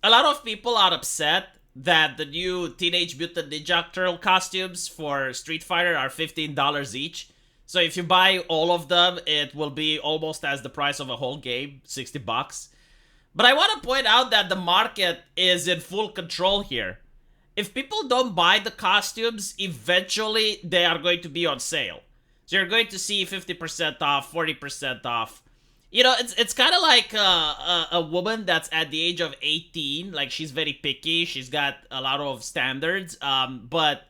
a lot of people are upset that the new Teenage Mutant Ninja Turtle costumes for Street Fighter are $15 each. So if you buy all of them, it will be almost as the price of a whole game, 60 bucks. But I want to point out that the market is in full control here. If people don't buy the costumes, eventually they are going to be on sale. So you're going to see 50% off, 40% off. You know, it's kind of like a woman that's at the age of 18. Like, she's very picky. She's got a lot of standards. But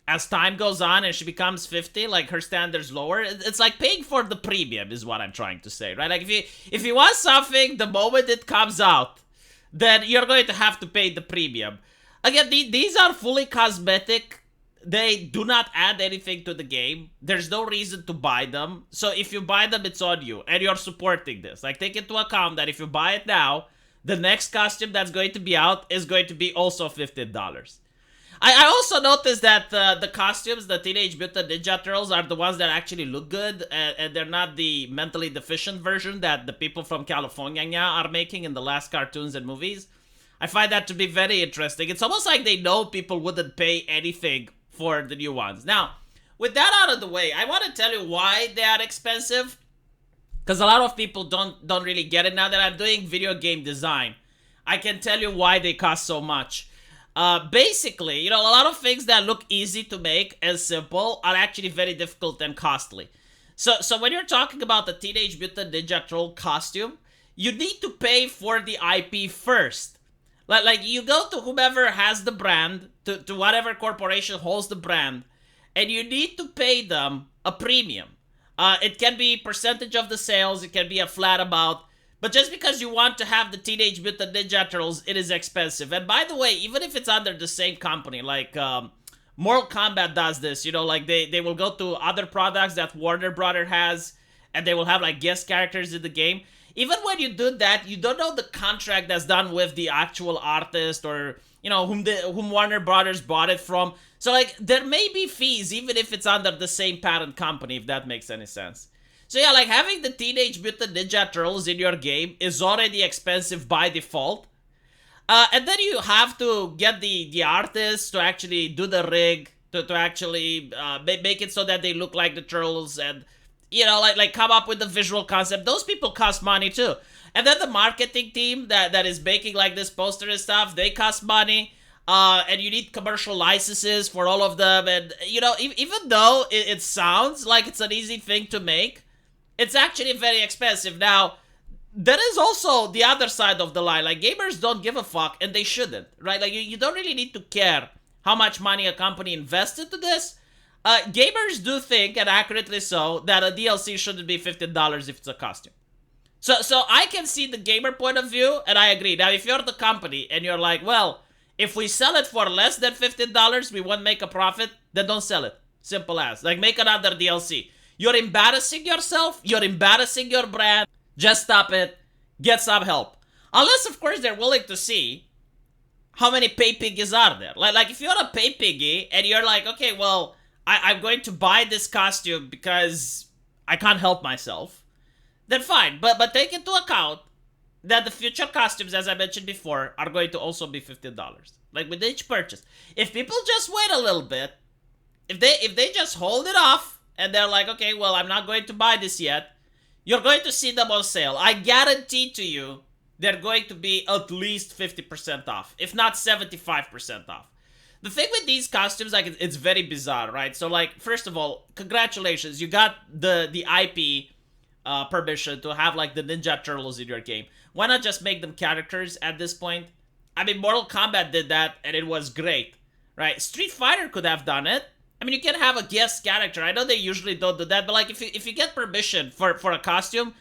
as time goes on and she becomes 50, like, her standards lower. It's like paying for the premium is what I'm trying to say, right? Like, if you want something the moment it comes out, then you're going to have to pay the premium. Again, these are fully cosmetic. They do not add anything to the game. There's no reason to buy them. So if you buy them, it's on you. And you're supporting this. Like, take into account that if you buy it now, the next costume that's going to be out is going to be also $15. I also noticed that the costumes, the Teenage Mutant Ninja Turtles, are the ones that actually look good. And they're not the mentally deficient version that the people from California are making in the last cartoons and movies. I find that to be very interesting. It's almost like they know people wouldn't pay anything for the new ones. Now, with that out of the way, I want to tell you why they are expensive. Because a lot of people don't really get it. Now that I'm doing video game design, I can tell you why they cost so much. Basically, you know, a lot of things that look easy to make and simple are actually very difficult and costly. So when you're talking about the Teenage Mutant Ninja Turtle costume, you need to pay for the IP first. Like you go to whomever has the brand, to whatever corporation holds the brand, and you need to pay them a premium. It can be percentage of the sales, it can be a flat amount, but just because you want to have the Teenage Mutant Ninja Turtles, it is expensive. And by the way, even if it's under the same company, like Mortal Kombat does this, you know, like they will go to other products that Warner Brother has, and they will have like guest characters in the game. Even when you do that, you don't know the contract that's done with the actual artist or, you know, whom Warner Brothers bought it from. So, like, there may be fees even if it's under the same parent company, if that makes any sense. So, yeah, like, having the Teenage Mutant Ninja Turtles in your game is already expensive by default. And then you have to get the artists to actually do the rig, to actually make it so that they look like the turtles and, you know, like come up with the visual concept. Those people cost money too. And then the marketing team that is making like this poster and stuff, they cost money. And you need commercial licenses for all of them. And, you know, even though it sounds like it's an easy thing to make, it's actually very expensive. Now, there is also the other side of the line. Like, gamers don't give a fuck, and they shouldn't, right? Like, you don't really need to care how much money a company invests into this. Gamers do think, and accurately so, that a DLC shouldn't be $15 if it's a costume. So I can see the gamer point of view, and I agree. Now, if you're the company and you're like, well, if we sell it for less than $15, we won't make a profit, then don't sell it. Simple as. Like, make another DLC. You're embarrassing yourself. You're embarrassing your brand. Just stop it. Get some help. Unless, of course, they're willing to see how many pay piggies are there. Like if you're a pay piggy and you're like, okay, well, I'm going to buy this costume because I can't help myself, then fine. But take into account that the future costumes, as I mentioned before, are going to also be $15. Like with each purchase. If people just wait a little bit, if they just hold it off and they're like, okay, well, I'm not going to buy this yet, you're going to see them on sale. I guarantee to you they're going to be at least 50% off, if not 75% off. The thing with these costumes, like, it's very bizarre, right? So, like, first of all, congratulations. You got the IP permission to have, like, the Ninja Turtles in your game. Why not just make them characters at this point? I mean, Mortal Kombat did that, and it was great, right? Street Fighter could have done it. I mean, you can have a guest character. I know they usually don't do that, but, like, if you get permission for a costume,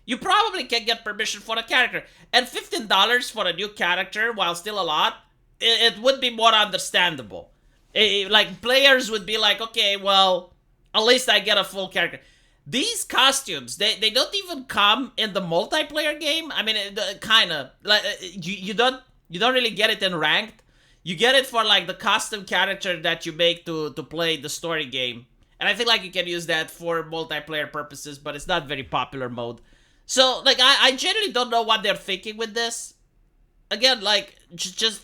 you probably can get permission for a character. And $15 for a new character, while still a lot, it would be more understandable. Like, players would be like, okay, well, at least I get a full character. These costumes, they don't even come in the multiplayer game. I mean, kind of. Like, you don't really get it in ranked. You get it for, like, the custom character that you make to play the story game. And I think, like, you can use that for multiplayer purposes, but it's not very popular mode. So, like, I generally don't know what they're thinking with this. again, like, just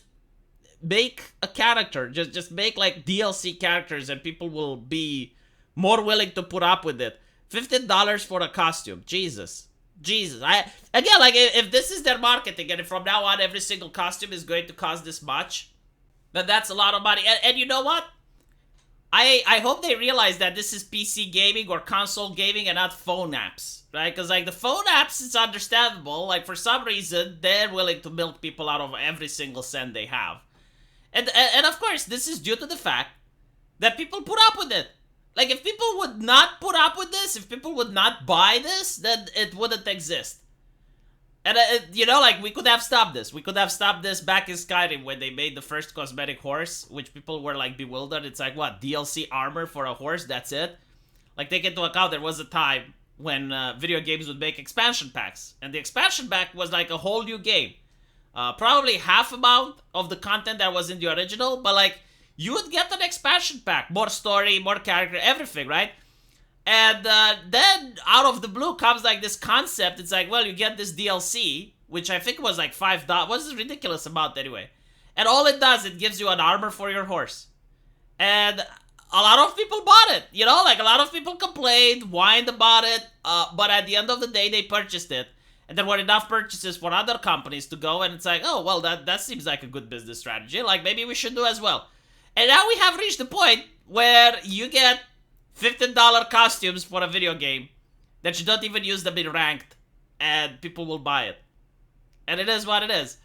make a character. Just make, like, DLC characters, and people will be more willing to put up with it. $15 for a costume. Jesus. Again, like, if this is their marketing, and if from now on every single costume is going to cost this much, then that's a lot of money. And you know what? I hope they realize that this is PC gaming or console gaming and not phone apps, right? Because, like, the phone apps, it's understandable. Like, for some reason, they're willing to milk people out of every single cent they have. And of course, this is due to the fact that people put up with it. Like, if people would not put up with this, if people would not buy this, then it wouldn't exist. And, you know, like, we could have stopped this. We could have stopped this back in Skyrim when they made the first cosmetic horse, which people were, like, bewildered. It's like, what, DLC armor for a horse? That's it? Like, take into account there was a time when video games would make expansion packs. And the expansion pack was, like, a whole new game. Probably half amount of the content that was in the original, but, like, you would get an expansion pack. More story, more character, everything, right? And then, out of the blue, comes, like, this concept. It's like, well, you get this DLC, which I think was, like, $5. What's a ridiculous amount, anyway? And all it does, it gives you an armor for your horse. And a lot of people bought it, you know? Like, a lot of people complained, whined about it, but at the end of the day, they purchased it. And there were enough purchases for other companies to go, and it's like, oh, well, that seems like a good business strategy. Like, maybe we should do as well. And now we have reached the point where you get $15 costumes for a video game that you don't even use them in ranked, and people will buy it. And it is what it is.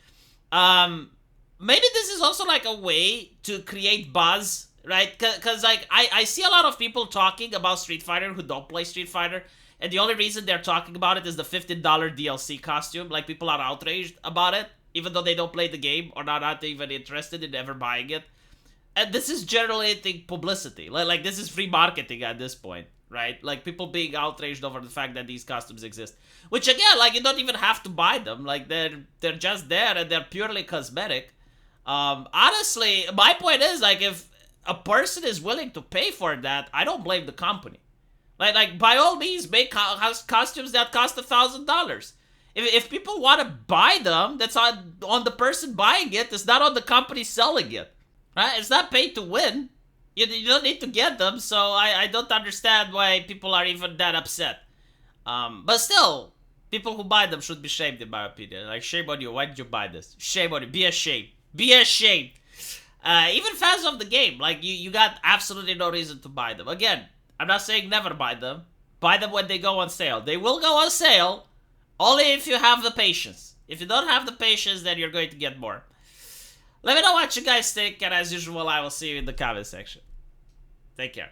Maybe this is also like a way to create buzz, right? Because like I see a lot of people talking about Street Fighter who don't play Street Fighter, and the only reason they're talking about it is the $15 DLC costume. Like, people are outraged about it, even though they don't play the game or not even interested in ever buying it. And this is generating publicity. Like, this is free marketing at this point, right? Like, people being outraged over the fact that these costumes exist. Which, again, like, you don't even have to buy them. Like, they're just there, and they're purely cosmetic. Honestly, my point is, like, if a person is willing to pay for that, I don't blame the company. Like by all means, make costumes that cost $1,000. If people want to buy them, that's on the person buying it. It's not on the company selling it. Right? It's not pay to win. You don't need to get them, so I don't understand why people are even that upset. But still, people who buy them should be shamed, in my opinion. Like, shame on you. Why did you buy this? Shame on you. Be ashamed. Be ashamed. Even fans of the game, like, you got absolutely no reason to buy them. Again, I'm not saying never buy them. Buy them when they go on sale. They will go on sale only if you have the patience. If you don't have the patience, then you're going to get more. Let me know what you guys think, and as usual, I will see you in the comment section. Take care.